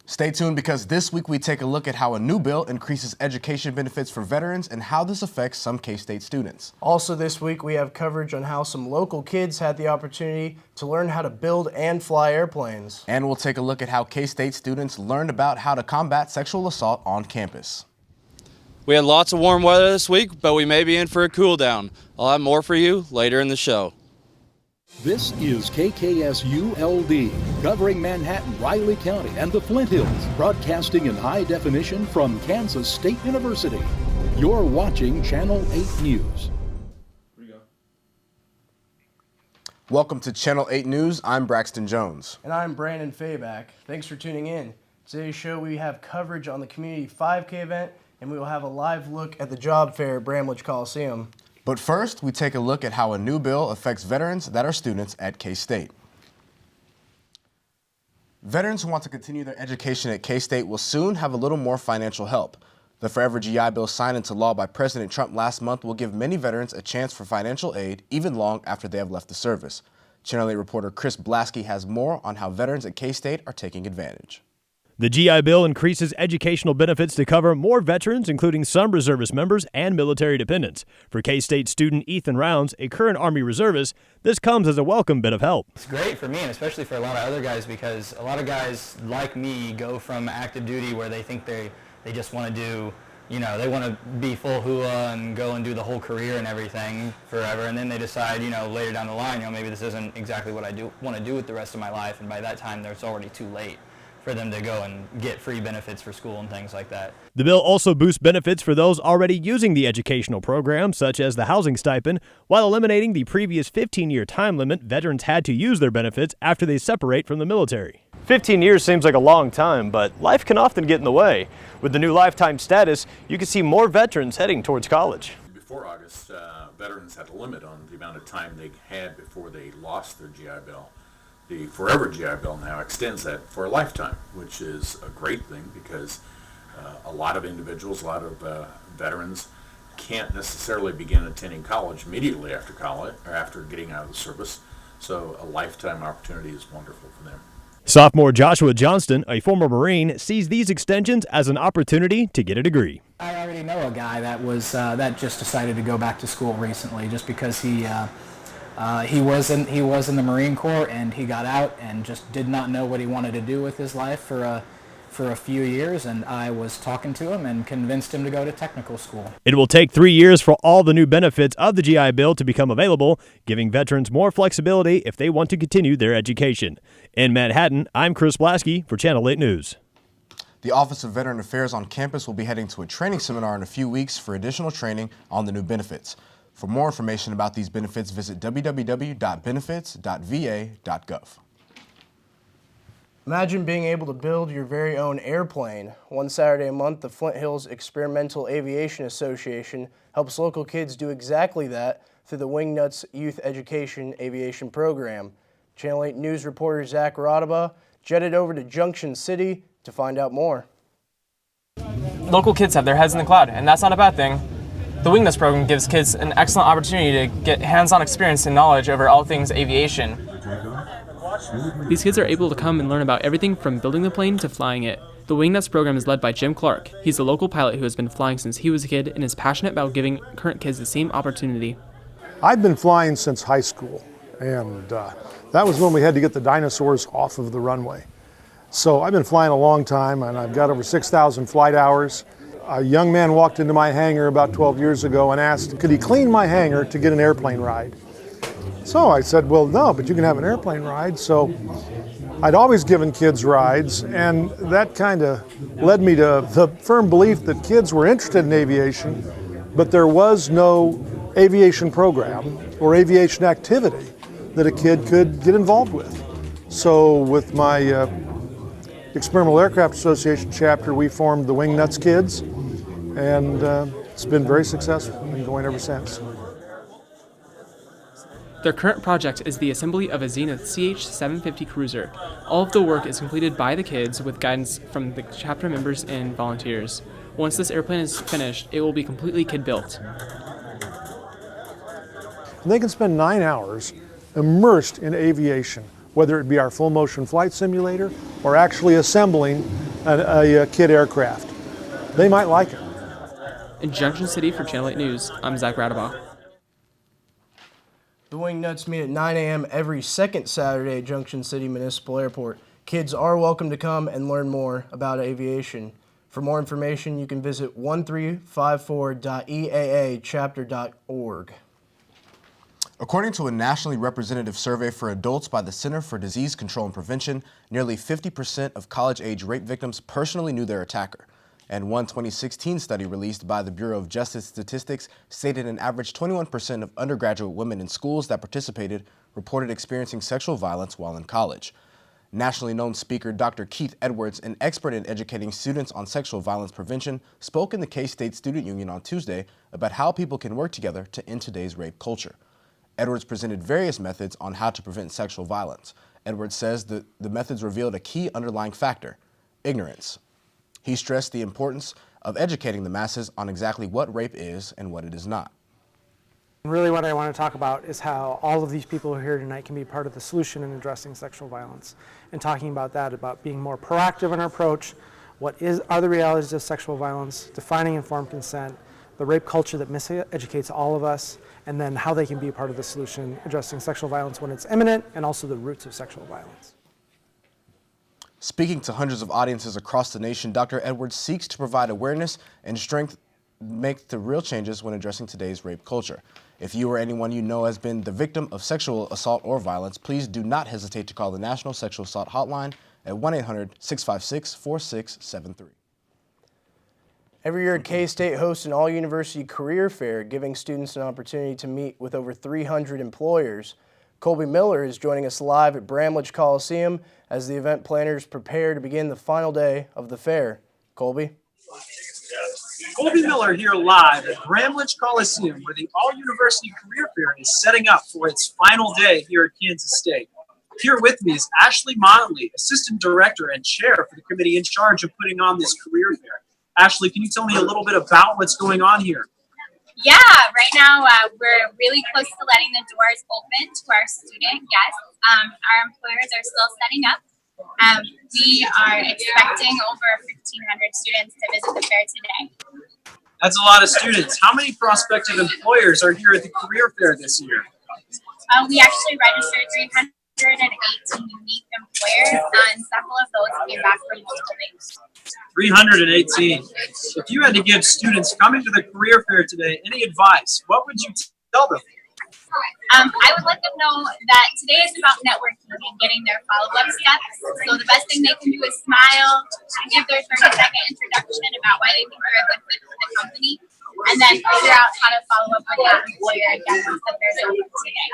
Stay tuned because this week we take a look at how a new bill increases education benefits for veterans and how this affects some K-State students. Also this week we have coverage on how some local kids had the opportunity to learn how to build and fly airplanes. And we'll take a look at how K-State students learned about how to combat sexual assault on campus. We had lots of warm weather this week, but we may be in for a cool down. I'll have more for you later in the show. This is KKSU-LD, covering Manhattan, Riley County, and the Flint Hills, broadcasting in high definition from Kansas State University. You're watching Channel 8 News. Welcome to Channel 8 News. I'm Braxton Jones. And I'm Brandon Fayback. Thanks for tuning in. Today's show we have coverage on the Community 5K event, and we will have a live look at the job fair at Bramlage Coliseum. But first, we take a look at how a new bill affects veterans that are students at K-State. Veterans who want to continue their education at K-State will soon have a little more financial help. The Forever GI Bill signed into law by President Trump last month will give many veterans a chance for financial aid even long after they have left the service. Channel 8 reporter Chris Blasky has more on how veterans at K-State are taking advantage. The GI Bill increases educational benefits to cover more veterans, including some reservist members and military dependents. For K-State student Ethan Rounds, a current Army reservist, this comes as a welcome bit of help. It's great for me, and especially for a lot of other guys, because a lot of guys like me go from active duty where they think they just want to do, they want to be full hula and go and do the whole career and everything forever, and then they decide, later down the line, maybe this isn't exactly what I want to do with the rest of my life, and by that time, it's already too late for them to go and get free benefits for school and things like that. The bill also boosts benefits for those already using the educational program, such as the housing stipend, while eliminating the previous 15-year time limit veterans had to use their benefits after they separate from the military. 15 years seems like a long time, but life can often get in the way. With the new lifetime status, you can see more veterans heading towards college. Before August, veterans had a limit on the amount of time they had before they lost their GI Bill. The Forever GI Bill now extends that for a lifetime, which is a great thing because a lot of individuals, a lot of veterans can't necessarily begin attending college immediately after college or after getting out of the service. So a lifetime opportunity is wonderful for them. Sophomore Joshua Johnston, a former Marine, sees these extensions as an opportunity to get a degree. I already know a guy that just decided to go back to school recently just because he was in the Marine Corps, and he got out and just did not know what he wanted to do with his life for a few years, and I was talking to him and convinced him to go to technical school. It will take 3 years for all the new benefits of the GI Bill to become available, giving veterans more flexibility if they want to continue their education. In Manhattan, I'm Chris Blasky for Channel 8 News. The Office of Veteran Affairs on campus will be heading to a training seminar in a few weeks for additional training on the new benefits. For more information about these benefits, visit www.benefits.va.gov. Imagine being able to build your very own airplane. One Saturday a month, the Flint Hills Experimental Aviation Association helps local kids do exactly that through the Wingnuts Youth Education Aviation Program. Channel 8 News reporter Zach Rodaba jetted over to Junction City to find out more. Local kids have their heads in the cloud, and that's not a bad thing. The Wingnuts program gives kids an excellent opportunity to get hands-on experience and knowledge over all things aviation. These kids are able to come and learn about everything from building the plane to flying it. The Wingnuts program is led by Jim Clark. He's a local pilot who has been flying since he was a kid and is passionate about giving current kids the same opportunity. I've been flying since high school, and that was when we had to get the dinosaurs off of the runway. So I've been flying a long time, and I've got over 6,000 flight hours. A young man walked into my hangar about 12 years ago and asked, could he clean my hangar to get an airplane ride? So I said, well, no, but you can have an airplane ride. So I'd always given kids rides, and that kind of led me to the firm belief that kids were interested in aviation, but there was no aviation program or aviation activity that a kid could get involved with. So with my Experimental Aircraft Association chapter, we formed the Wingnuts Kids, and it's been very successful and going ever since. Their current project is the assembly of a Zenith CH-750 cruiser. All of the work is completed by the kids with guidance from the chapter members and volunteers. Once this airplane is finished, it will be completely kid-built. And they can spend 9 hours immersed in aviation, whether it be our full motion flight simulator or actually assembling a kid aircraft. They might like it. In Junction City for Channel 8 News, I'm Zach Radabach. The Wingnuts meet at 9 a.m. every second Saturday at Junction City Municipal Airport. Kids are welcome to come and learn more about aviation. For more information, you can visit 1354.eaachapter.org. According to a nationally representative survey for adults by the Center for Disease Control and Prevention, nearly 50% of college-age rape victims personally knew their attacker. And one 2016 study released by the Bureau of Justice Statistics stated an average 21% of undergraduate women in schools that participated reported experiencing sexual violence while in college. Nationally known speaker Dr. Keith Edwards, an expert in educating students on sexual violence prevention, spoke in the K-State Student Union on Tuesday about how people can work together to end today's rape culture. Edwards presented various methods on how to prevent sexual violence. Edwards says that the methods revealed a key underlying factor: ignorance. He stressed the importance of educating the masses on exactly what rape is and what it is not. Really what I want to talk about is how all of these people who are here tonight can be part of the solution in addressing sexual violence, and talking about that, about being more proactive in our approach, are the realities of sexual violence, defining informed consent, the rape culture that miseducates all of us, and then how they can be a part of the solution addressing sexual violence when it's imminent, and also the roots of sexual violence. Speaking to hundreds of audiences across the nation, Dr. Edwards seeks to provide awareness and strength, make the real changes when addressing today's rape culture. If you or anyone you know has been the victim of sexual assault or violence, please do not hesitate to call the National Sexual Assault Hotline at 1-800-656-4673. Every year, K-State hosts an all-university career fair, giving students an opportunity to meet with over 300 employers. Colby Miller is joining us live at Bramlage Coliseum as the event planners prepare to begin the final day of the fair. Colby? Colby Miller here live at Bramlage Coliseum, where the All-University Career Fair is setting up for its final day here at Kansas State. Here with me is Ashley Motley, Assistant Director and Chair for the committee in charge of putting on this career fair. Ashley, can you tell me a little bit about what's going on here? Yeah, right now we're really close to letting the doors open to our student guests. Our employers are still setting up. We are expecting over 1,500 students to visit the fair today. That's a lot of students. How many prospective employers are here at the career fair this year? We actually registered 318 unique employers, and several of those came back from multiple names. 318. If you had to give students coming to the career fair today any advice, what would you tell them? I would let them know that today is about networking and getting their follow-up steps. So the best thing they can do is smile, give their 30-second introduction about why they think they're a good fit for the company, and then figure out how to follow up with that employer again once the fair's over today.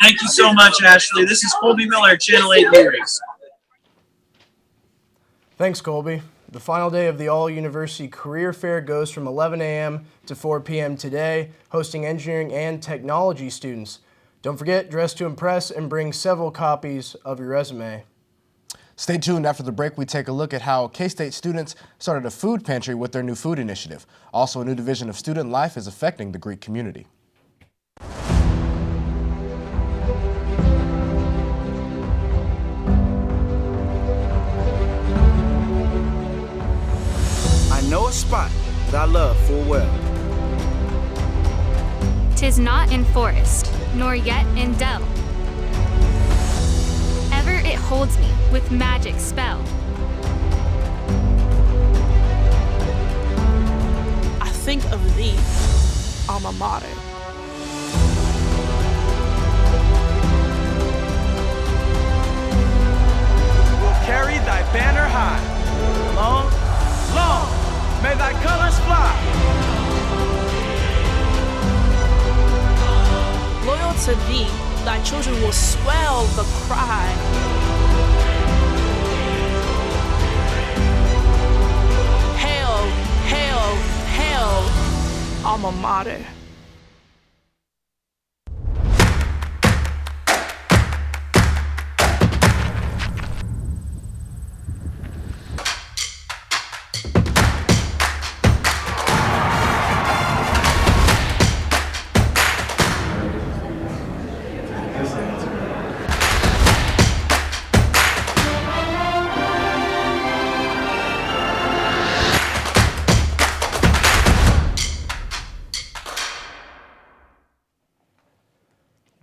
Thank you so much, Ashley. This is Colby Miller, Channel 8 News. Thanks, Colby. The final day of the All-University Career Fair goes from 11 a.m. to 4 p.m. today, hosting engineering and technology students. Don't forget, dress to impress and bring several copies of your resume. Stay tuned. After the break, we take a look at how K-State students started a food pantry with their new food initiative. Also, a new division of student life is affecting the Greek community. I know a spot that I love full well. 'Tis not in forest, nor yet in dell. Ever it holds me with magic spell. I think of thee, alma mater. We'll carry thy banner high. Long, long, may thy colors fly. Loyal to thee, thy children will swell the cry. Hail, hail, hail, alma mater.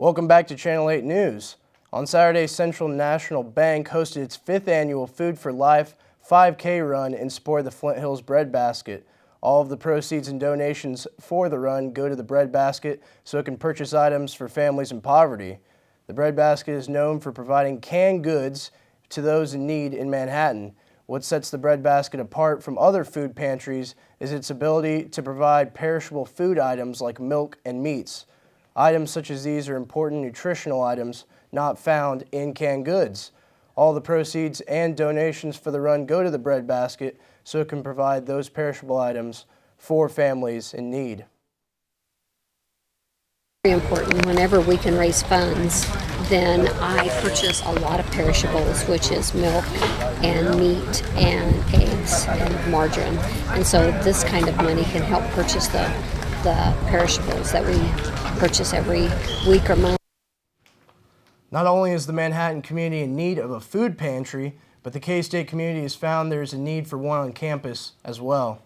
Welcome back to Channel 8 News. On Saturday, Central National Bank hosted its 5th annual Food for Life 5K run in support of the Flint Hills Bread Basket. All of the proceeds and donations for the run go to the Bread Basket so it can purchase items for families in poverty. The Bread Basket is known for providing canned goods to those in need in Manhattan. What sets the Bread Basket apart from other food pantries is its ability to provide perishable food items like milk and meats. Items such as these are important nutritional items not found in canned goods. All the proceeds and donations for the run go to the Bread Basket so it can provide those perishable items for families in need. Very important. Whenever we can raise funds, then I purchase a lot of perishables, which is milk and meat and eggs and margarine. And so this kind of money can help purchase the perishables that we purchase every week or month. Not only is the Manhattan community in need of a food pantry, but the K-State community has found there is a need for one on campus as well.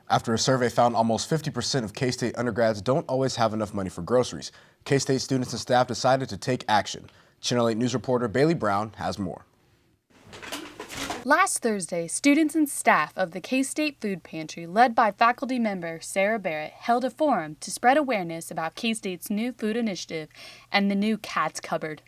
After a survey found almost 50% of K-State undergrads don't always have enough money for groceries, K-State students and staff decided to take action. Channel 8 News reporter Bailey Brown has more. Last Thursday, students and staff of the K-State Food Pantry, led by faculty member Sarah Barrett, held a forum to spread awareness about K-State's new food initiative and the new Cat's Cupboard.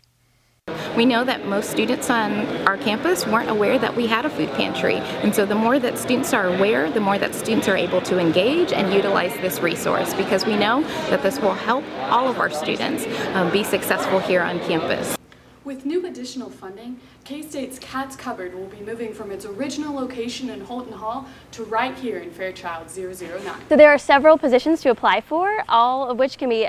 We know that most students on our campus weren't aware that we had a food pantry, and so the more that students are aware, the more that students are able to engage and utilize this resource, because we know that this will help all of our students be successful here on campus. With new additional funding, K-State's Cat's Cupboard will be moving from its original location in Holton Hall to right here in Fairchild 009. So there are several positions to apply for, all of which can be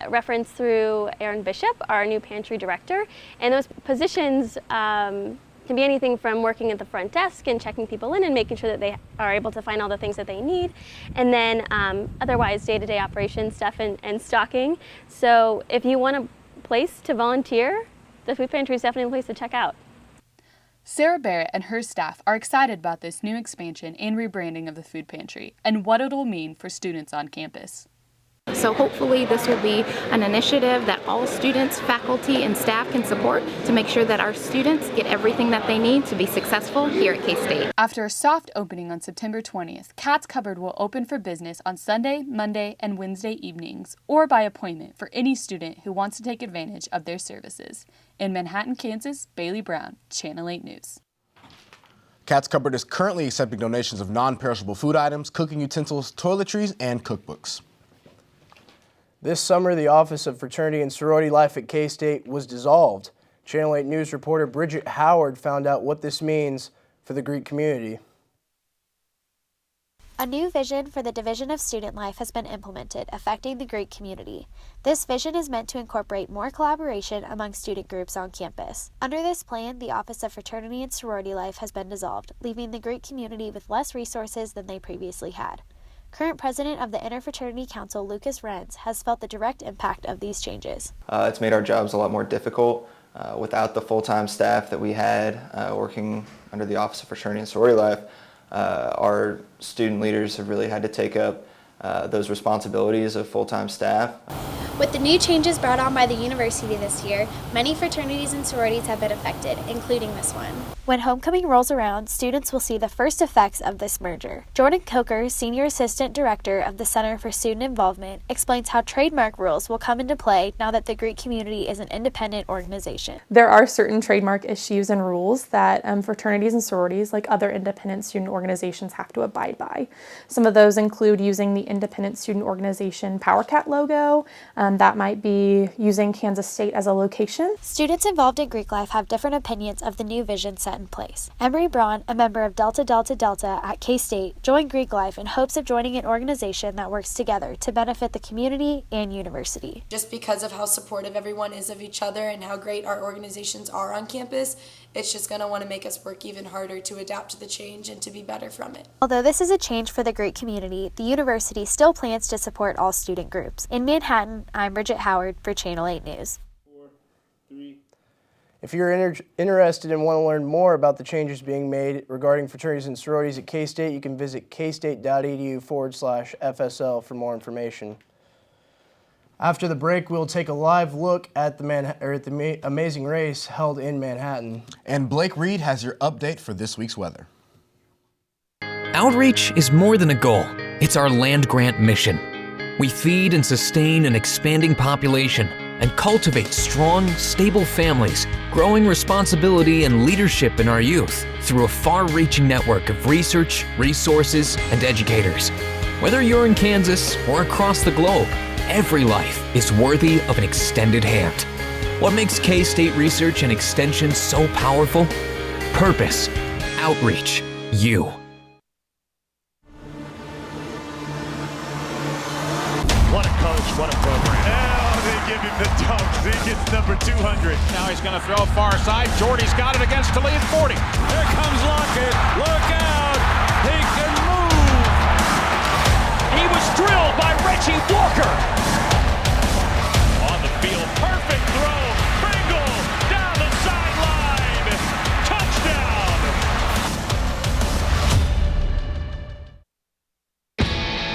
referenced through Aaron Bishop, our new pantry director. And those positions can be anything from working at the front desk and checking people in and making sure that they are able to find all the things that they need. And then otherwise day-to-day operations stuff and stocking. So if you want a place to volunteer, the food pantry is definitely a place to check out. Sarah Barrett and her staff are excited about this new expansion and rebranding of the food pantry and what it will mean for students on campus. So hopefully this will be an initiative that all students, faculty, and staff can support to make sure that our students get everything that they need to be successful here at K-State. After a soft opening on September 20th, Cat's Cupboard will open for business on Sunday, Monday, and Wednesday evenings, or by appointment for any student who wants to take advantage of their services. In Manhattan, Kansas, Bailey Brown, Channel 8 News. Cat's Cupboard is currently accepting donations of non-perishable food items, cooking utensils, toiletries, and cookbooks. This summer, the Office of Fraternity and Sorority Life at K-State was dissolved. Channel 8 News reporter Bridget Howard found out what this means for the Greek community. A new vision for the Division of Student Life has been implemented, affecting the Greek community. This vision is meant to incorporate more collaboration among student groups on campus. Under this plan, the Office of Fraternity and Sorority Life has been dissolved, leaving the Greek community with less resources than they previously had. Current president of the Interfraternity Council, Lucas Renz, has felt the direct impact of these changes. It's made our jobs a lot more difficult. Without the full-time staff that we had working under the Office of Fraternity and Sorority Life, our student leaders have really had to take up those responsibilities of full-time staff. With the new changes brought on by the university this year, many fraternities and sororities have been affected, including this one. When homecoming rolls around, students will see the first effects of this merger. Jordan Coker, Senior Assistant Director of the Center for Student Involvement, explains how trademark rules will come into play now that the Greek community is an independent organization. There are certain trademark issues and rules that fraternities and sororities, like other independent student organizations, have to abide by. Some of those include using the Independent Student Organization PowerCat logo. That might be using Kansas State as a location. Students involved in Greek life have different opinions of the new vision set in place. Emery Braun, a member of Delta Delta Delta at K-State, joined Greek life in hopes of joining an organization that works together to benefit the community and university. Just because of how supportive everyone is of each other and how great our organizations are on campus, it's just going to want to make us work even harder to adapt to the change and to be better from it. Although this is a change for the Greek community, the university still plans to support all student groups. In Manhattan, I'm Bridget Howard for Channel 8 News. If you're interested and want to learn more about the changes being made regarding fraternities and sororities at K-State, you can visit kstate.edu/FSL for more information. After the break, we'll take a live look at the Amazing Race held in Manhattan. And Blake Reed has your update for this week's weather. Outreach is more than a goal. It's our land-grant mission. We feed and sustain an expanding population and cultivate strong, stable families, growing responsibility and leadership in our youth through a far-reaching network of research, resources, and educators. Whether you're in Kansas or across the globe, every life is worthy of an extended hand. What makes K-State Research and Extension so powerful? Purpose, outreach, you. What a coach, what a program. Oh, they give him the dunk. He gets number 200. Now he's going to throw far side. Jordy's got it against the lead 40. Here comes Lockett. Look out. He can move. He was drilled by Reggie Walker. On the field, perfect throw. Pringle down the sideline. Touchdown.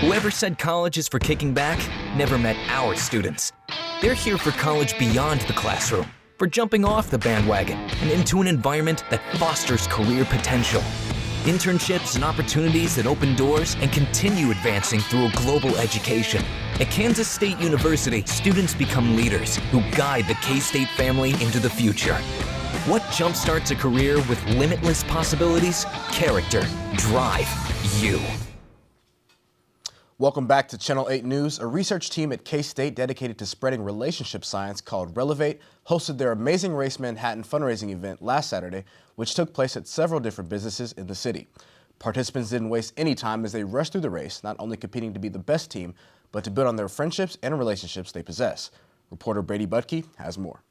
Whoever said college is for kicking back never met our students. They're here for college beyond the classroom, for jumping off the bandwagon and into an environment that fosters career potential. Internships and opportunities that open doors and continue advancing through a global education. At Kansas State University, students become leaders who guide the K-State family into the future. What jumpstarts a career with limitless possibilities? Character, drive, you. Welcome back to Channel 8 News. A research team at K-State dedicated to spreading relationship science called Relevate hosted their Amazing Race Manhattan fundraising event last Saturday, which took place at several different businesses in the city. Participants didn't waste any time as they rushed through the race, not only competing to be the best team, but to build on their friendships and relationships they possess. Reporter Brady Butke has more.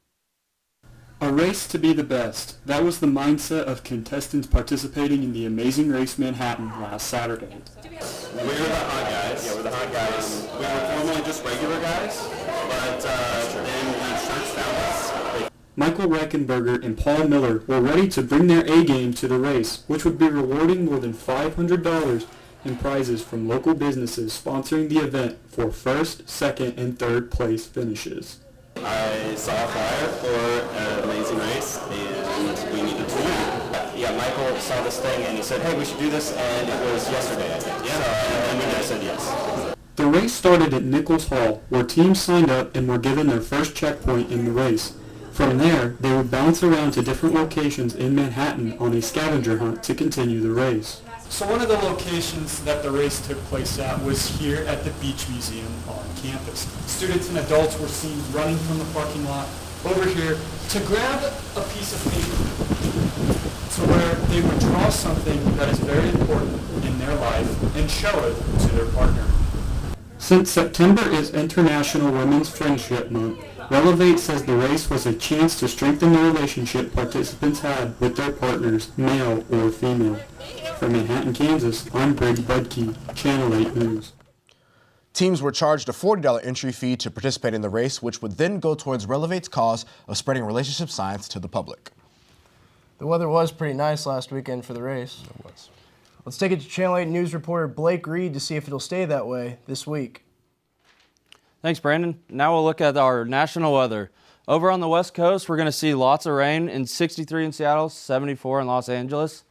A race to be the best. That was the mindset of contestants participating in the Amazing Race Manhattan last Saturday. We were the hot guys. Yeah, we're the hot guys. We were formerly just regular guys, but then the church found us. Michael Reckenberger and Paul Miller were ready to bring their A-game to the race, which would be rewarding more than $500 in prizes from local businesses sponsoring the event for first, second, and third place finishes. I saw a flyer for an Amazing Race, and we needed to win. Yeah, Michael saw this thing, and he said, hey, we should do this, and it was yesterday, I think. Yeah, and we just said yes. The race started at Nichols Hall, where teams signed up and were given their first checkpoint in the race. From there, they would bounce around to different locations in Manhattan on a scavenger hunt to continue the race. So one of the locations that the race took place at was here at the Beach Museum on campus. Students and adults were seen running from the parking lot over here to grab a piece of paper to where they would draw something that is very important in their life and show it to their partner. Since September is International Women's Friendship Month, Relevate says the race was a chance to strengthen the relationship participants had with their partners, male or female. From Manhattan, Kansas, I'm Brady Budke, Channel 8 News. Teams were charged a $40 entry fee to participate in the race, which would then go towards Relevate's cause of spreading relationship science to the public. The weather was pretty nice last weekend for the race. It was. Let's take it to Channel 8 News reporter Blake Reed to see if it'll stay that way this week. Thanks, Brandon. Now we'll look at our national weather. Over on the West Coast, we're going to see lots of rain in 63 in Seattle, 74 in Los Angeles.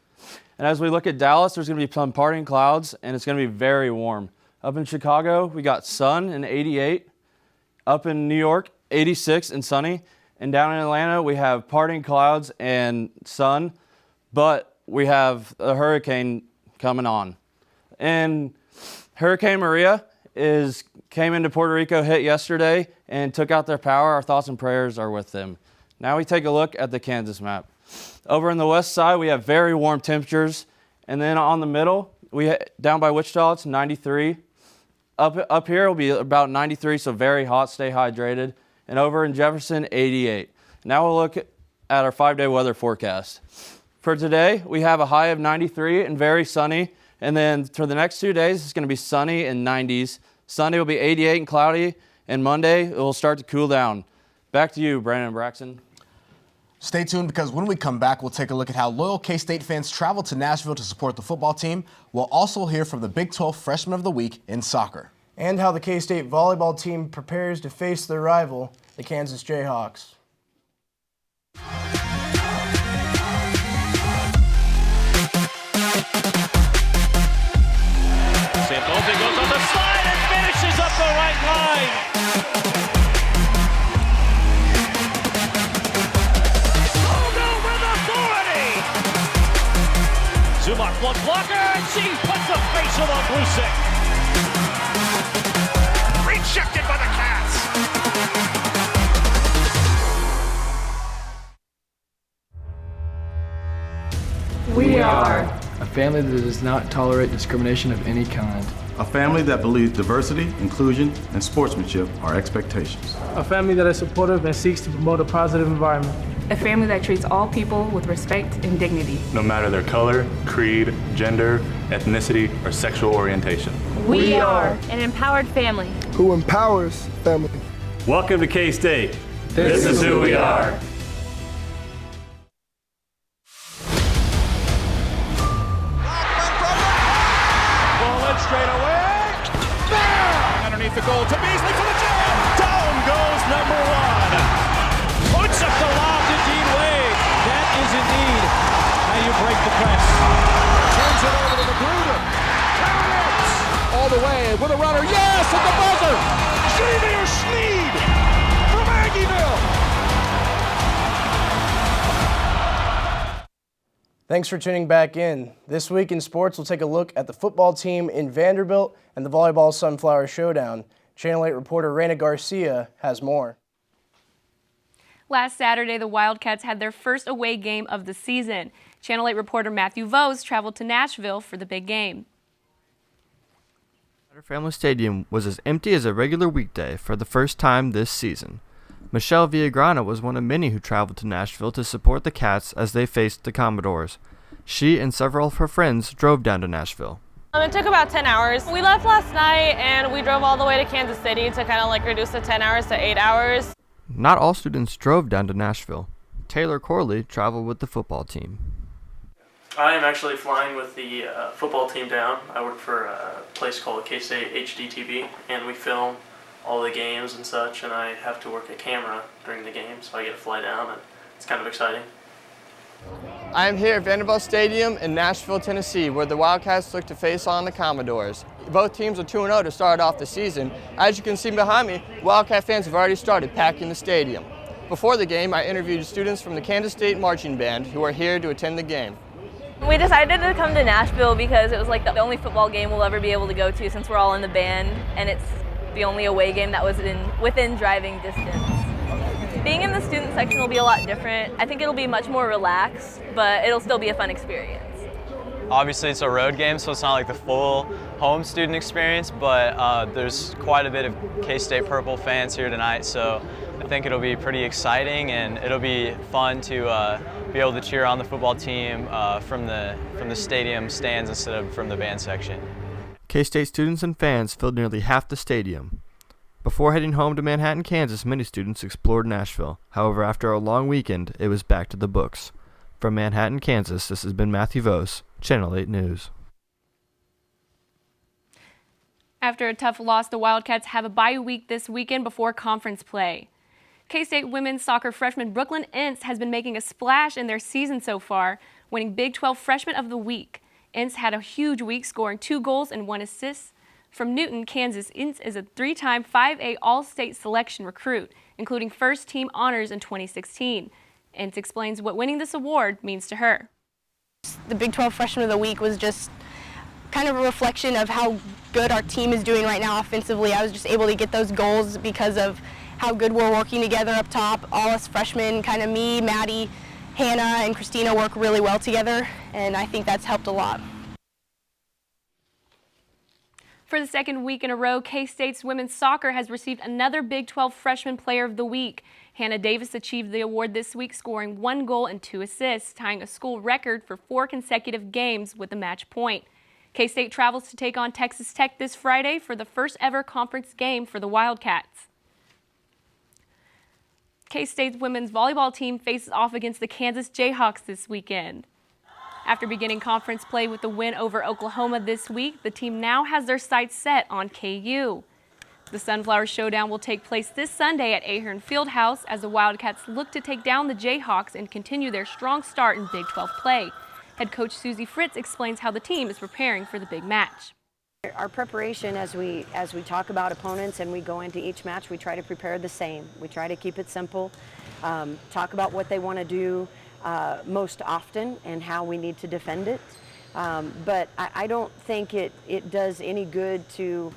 And as we look at Dallas, there's going to be some parting clouds, and it's going to be very warm. Up in Chicago, we got sun and 88. Up in New York, 86 and sunny. And down in Atlanta, we have parting clouds and sun, but we have a hurricane coming on. And Hurricane Maria came into Puerto Rico, hit yesterday, and took out their power. Our thoughts and prayers are with them. Now we take a look at the Kansas map. Over on the west side, we have very warm temperatures. And then on the middle, down by Wichita, it's 93. Up here will be about 93, so very hot, stay hydrated. And over in Jefferson, 88. Now we'll look at our 5-day weather forecast. For today, we have a high of 93 and very sunny. And then for the next 2 days, it's going to be sunny and 90s. Sunday will be 88 and cloudy. And Monday, it will start to cool down. Back to you, Brandon and Braxton. Stay tuned because when we come back, we'll take a look at how loyal K-State fans travel to Nashville to support the football team. We'll also hear from the Big 12 Freshman of the Week in soccer. and how the K-State volleyball team prepares to face their rival, the Kansas Jayhawks. Santos goes on the slide and finishes up the right line. Ogo with authority. Zumock blood blocker, and she puts a facial on Blusick. Rejected by the Cats. We are a family that does not tolerate discrimination of any kind. A family that believes diversity, inclusion, and sportsmanship are expectations. A family that is supportive and seeks to promote a positive environment. A family that treats all people with respect and dignity. No matter their color, creed, gender, ethnicity, or sexual orientation. We are an empowered family. Who empowers family. Welcome to K-State. This is who we are. Straight away. Bang! Underneath the goal to Beasley for the jam. Down goes number one. Puts up the lob to Dean Wade. That is indeed how you break the press. Turns it over to Magruder. Counts all the way with a runner. Yes, at the buzzer. Xavier Schneed from Aggieville. Thanks for tuning back in. This week in sports, we'll take a look at the football team in Vanderbilt and the volleyball Sunflower Showdown. Channel 8 reporter Raina Garcia has more. Last Saturday, the Wildcats had their first away game of the season. Channel 8 reporter Matthew Vose traveled to Nashville for the big game. Family Stadium was as empty as a regular weekday for the first time this season. Michelle Villagrana was one of many who traveled to Nashville to support the Cats as they faced the Commodores. She and several of her friends drove down to Nashville. It took about 10 hours. We left last night and we drove all the way to Kansas City to kind of like reduce the 10 hours to 8 hours. Not all students drove down to Nashville. Taylor Corley traveled with the football team. I am actually flying with the football team down. I work for a place called K-State HDTV, and we film all the games and such, and I have to work a camera during the game, so I get to fly down, and it's kind of exciting. I am here at Vanderbilt Stadium in Nashville, Tennessee, where the Wildcats look to face on the Commodores. Both teams are 2-0 to start off the season. As you can see behind me, Wildcat fans have already started packing the stadium. Before the game, I interviewed students from the Kansas State Marching Band who are here to attend the game. We decided to come to Nashville because it was like the only football game we'll ever be able to go to since we're all in the band, and it's the only away game that was within driving distance. Being in the student section will be a lot different. I think it'll be much more relaxed, but it'll still be a fun experience. Obviously it's a road game, so it's not like the full home student experience, but there's quite a bit of K-State Purple fans here tonight, so I think it'll be pretty exciting and it'll be fun to be able to cheer on the football team from the stadium stands instead of from the band section. K-State students and fans filled nearly half the stadium. Before heading home to Manhattan, Kansas, many students explored Nashville. However, after a long weekend, it was back to the books. From Manhattan, Kansas, this has been Matthew Vose, Channel 8 News. After a tough loss, the Wildcats have a bye week this weekend before conference play. K-State women's soccer freshman Brooklyn Ince has been making a splash in their season so far, winning Big 12 Freshman of the Week. Ince had a huge week, scoring 2 goals and 1 assist. From Newton, Kansas, Ince is a 3-time 5A All-State selection recruit, including first-team honors in 2016. Ince explains what winning this award means to her. The Big 12 Freshman of the Week was just kind of a reflection of how good our team is doing right now offensively. I was just able to get those goals because of how good we're working together up top. All us freshmen, kind of me, Maddie, Hannah, and Christina work really well together, and I think that's helped a lot. For the second week in a row, K-State's women's soccer has received another Big 12 Freshman Player of the Week. Hannah Davis achieved the award this week, scoring 1 goal and 2 assists, tying a school record for 4 consecutive games with a match point. K-State travels to take on Texas Tech this Friday for the first ever conference game for the Wildcats. K-State's women's volleyball team faces off against the Kansas Jayhawks this weekend. After beginning conference play with the win over Oklahoma this week, the team now has their sights set on KU. The Sunflower Showdown will take place this Sunday at Ahern Fieldhouse as the Wildcats look to take down the Jayhawks and continue their strong start in Big 12 play. Head coach Susie Fritz explains how the team is preparing for the big match. Our preparation as we talk about opponents and we go into each match, we try to prepare the same. We try to keep it simple, talk about what they want to do most often and how we need to defend it. But I don't think it does any good to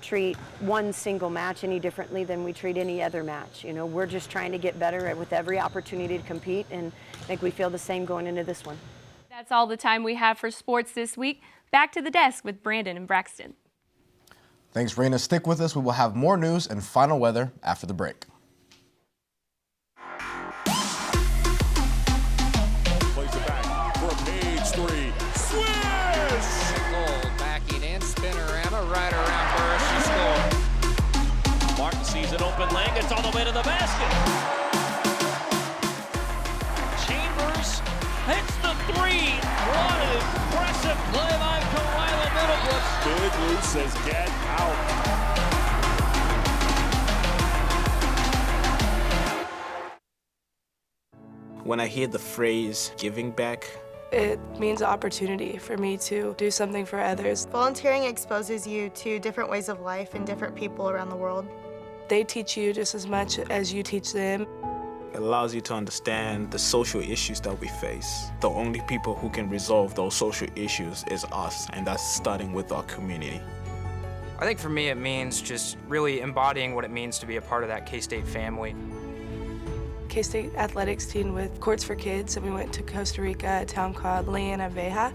treat one single match any differently than we treat any other match. You know, we're just trying to get better with every opportunity to compete, and I think we feel the same going into this one. That's all the time we have for sports this week. Back to the desk with Brandon and Braxton. Thanks, Raina. Stick with us. We will have more news and final weather after the break. Plays it back for page 3. Swish! Goal backing in, spinorama right around Burris. She scored. Martin sees an open lane. It's all the way to the basket. Chambers hits the 3. What an impressive play by Kalila Middlebrooks. Big Lou says get out. When I hear the phrase giving back, it means opportunity for me to do something for others. Volunteering exposes you to different ways of life and different people around the world. They teach you just as much as you teach them. it allows you to understand the social issues that we face. The only people who can resolve those social issues is us, and that's starting with our community. I think for me it means just really embodying what it means to be a part of that K-State family. K-State athletics team with Courts for Kids, and we went to Costa Rica, a town called Leona Veja.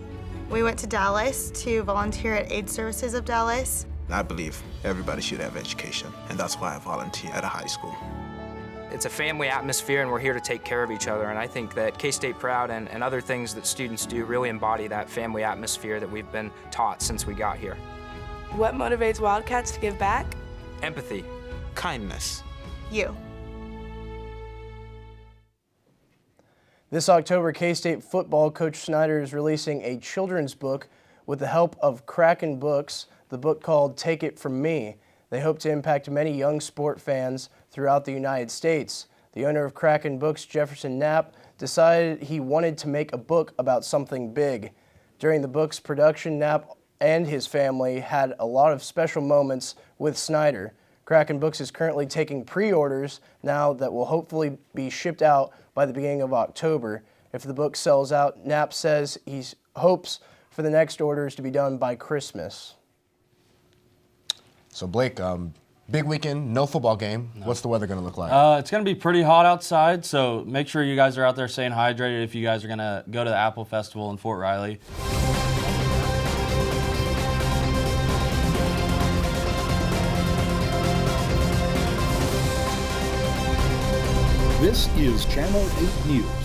We went to Dallas to volunteer at Aid Services of Dallas. I believe everybody should have education, and that's why I volunteer at a high school. It's a family atmosphere, and we're here to take care of each other, and I think that K-State Proud and other things that students do really embody that family atmosphere that we've been taught since we got here. What motivates Wildcats to give back? Empathy. Kindness. You. This October, K-State football coach Snyder is releasing a children's book with the help of Kraken Books, the book called Take It From Me. They hope to impact many young sport fans throughout the United States. The owner of Kraken Books, Jefferson Knapp, decided he wanted to make a book about something big. During the book's production, Knapp and his family had a lot of special moments with Snyder. Kraken Books is currently taking pre-orders now that will hopefully be shipped out by the beginning of October. If the book sells out, Knapp says he hopes for the next orders to be done by Christmas. So Blake, big weekend, no football game. No. What's the weather going to look like? It's going to be pretty hot outside, so make sure you guys are out there staying hydrated if you guys are going to go to the Apple Festival in Fort Riley. This is Channel 8 News.